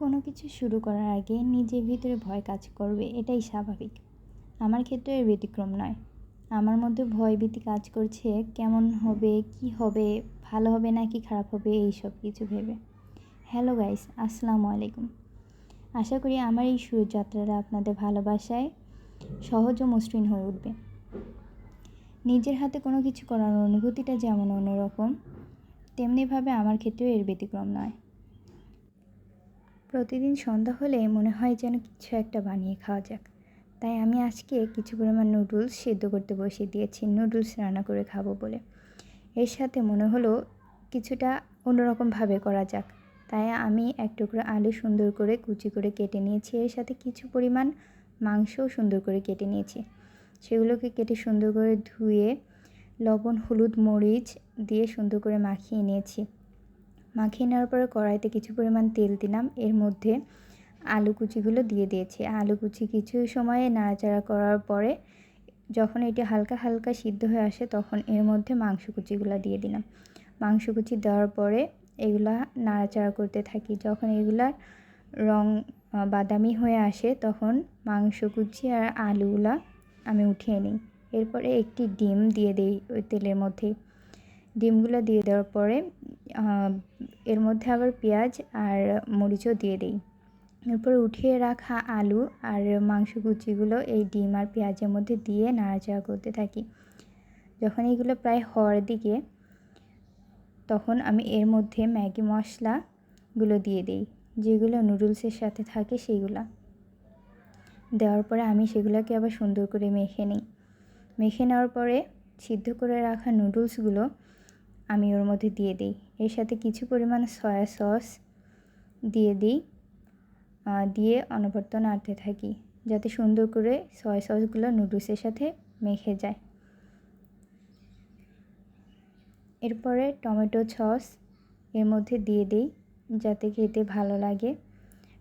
কোনো কিছু শুরু করার আগে নিজের ভিতরে ভয় কাজ করবে, এটাই স্বাভাবিক। আমার ক্ষেত্রে এর ব্যতিক্রম নয়। আমার মধ্যে ভয়ভীতি কাজ করছে, কেমন হবে, কি হবে, ভালো হবে নাকি খারাপ হবে, এই সব কিছু ভেবে। হ্যালো গাইস, আসসালামু আলাইকুম। আশা করি আমার এই শুরুর যাত্রাটা আপনাদের ভালোবাসায় সহজ ও মসৃণ হয়ে উঠবে। নিজের হাতে কোনো কিছু করার অনুভূতিটা যেমন অন্যরকম, তেমনিভাবে আমার ক্ষেত্রেও এর ব্যতিক্রম নয়। প্রতিদিন সন্ধ্যা হলে মনে হয় যেন কিছু একটা বানিয়ে খাওয়া যাক। তাই আমি আজকে কিছু পরিমাণ নুডলস সেদ্ধ করতে বসিয়ে দিয়েছি, নুডলস রান্না করে খাবো বলে। এর সাথে মনে হলো কিছুটা অন্যরকমভাবে করা যাক। তাই আমি এক টুকরো আলু সুন্দর করে কুচি করে কেটে নিয়েছি, এর সাথে কিছু পরিমাণ মাংসও সুন্দর করে কেটে নিয়েছি। সেগুলোকে কেটে সুন্দর করে ধুয়ে লবণ, হলুদ, মরিচ দিয়ে সুন্দর করে মাখিয়ে নিয়েছি। মাখিয়ে নেওয়ার পরে কড়াইতে কিছু পরিমাণ তেল দিলাম, এর মধ্যে আলু কুচিগুলো দিয়ে দিয়েছি। আলু কুচি কিছু সময়ে নাড়াচাড়া করার পরে যখন এটি হালকা হালকা সিদ্ধ হয়ে আসে তখন এর মধ্যে মাংস কুচিগুলো দিয়ে দিলাম। মাংস কুচি দেওয়ার পরে এগুলা নাড়াচাড়া করতে থাকি। যখন এগুলার রং বাদামি হয়ে আসে তখন মাংস কুচি আর আলুগুলা আমি উঠিয়ে নিই। এরপরে একটি ডিম দিয়ে দিই ওই তেলের মধ্যেই। ডিমগুলো দিয়ে দেওয়ার পরে এর মধ্যে আবার পেঁয়াজ আর মরিচও দিয়ে দিই। এরপর উঠিয়ে রাখা আলু আর মাংস কুচিগুলো এই ডিম আর পেঁয়াজের মধ্যে দিয়ে নাড়াচাড়া করতে থাকি। যখন এগুলো প্রায় হওয়ার দিকে তখন আমি এর মধ্যে ম্যাগি মশলাগুলো দিয়ে দিই, যেগুলো নুডলসের সাথে থাকে সেইগুলো দেওয়ার পরে আমি সেগুলোকে আবার সুন্দর করে মেখে নিই। মেখে নেওয়ার পরে সিদ্ধ করে রাখা নুডলসগুলো আমি ওর মধ্যে দিয়ে দিই। এর সাথে কিছু পরিমাণ সয়া সস দিয়ে দিই, দিয়ে অনবরত নাড়তে থাকি যাতে সুন্দর করে সয়া সসগুলো নুডলসের সাথে মেখে যায়। এরপরে টমেটো সস এর মধ্যে দিয়ে দিই যাতে খেতে ভালো লাগে।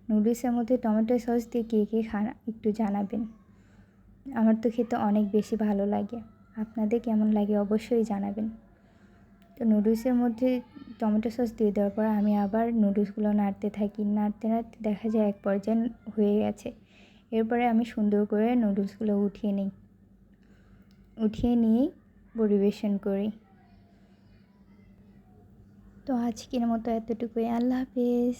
নুডলসের মধ্যে টমেটো সস দিয়ে কে কে খান একটু জানাবেন। আমার তো খেতে অনেক বেশি ভালো লাগে, আপনাদের কেমন লাগে অবশ্যই জানাবেন। তো নুডলসের মধ্যে টমেটো সস দিয়ে দেওয়ার পর আমি আবার নুডলসগুলো নাড়তে থাকি। নাড়তে নাড়তে দেখা যায় এক পর্যায়ে হয়ে গেছে। এরপরে আমি সুন্দর করে নুডলসগুলো উঠিয়ে নিয়েই পরিবেশন করি। তো আজকের মতো এতটুকুই। আল্লাহ হাফেজ।